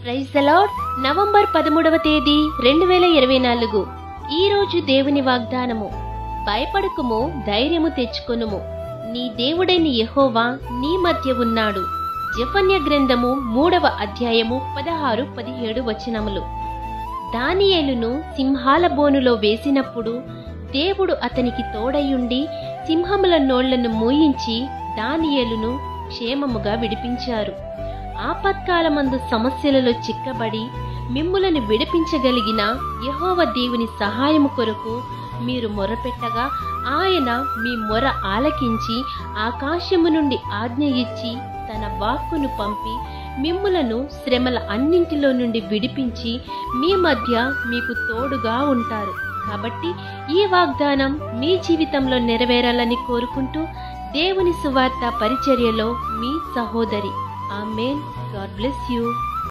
Praise the Lord. November 13వ తేదీ 2024. ఈ రోజు దేవుని వాగ్దానము. భయపడకుము, ధైర్యము తెచ్చుకొనుము, నీ దేవుడైన యెహోవా నీ మధ్య ఉన్నాడు. జెఫన్య గ్రంథము 3వ అధ్యాయము 16-17 వచనములు. దానియేలును సింహాల బోనులో వేసినప్పుడు దేవుడు అతనికి తోడయుండి సింహముల నోళ్లను మూయించి దానియేలును క్షేమముగా విడిపించారు. ఆపత్కాలమందు సమస్యలలో చిక్కబడి మిమ్ములను విడిపించగలిగిన యెహోవా దేవుని సహాయము కొరకు మీరు మొరపెట్టగా ఆయన మీ మొర ఆలకించి ఆకాశము నుండి ఆజ్ఞ ఇచ్చి తన వాక్కును పంపి మిమ్ములను శ్రమల అన్నింటిలో నుండి విడిపించి మీ మధ్య మీకు తోడుగా ఉంటారు. కాబట్టి ఈ వాగ్దానం మీ జీవితంలో నెరవేరాలని కోరుకుంటూ దేవుని సువార్త పరిచర్యలో మీ సహోదరి. ఆమేన్. God bless you.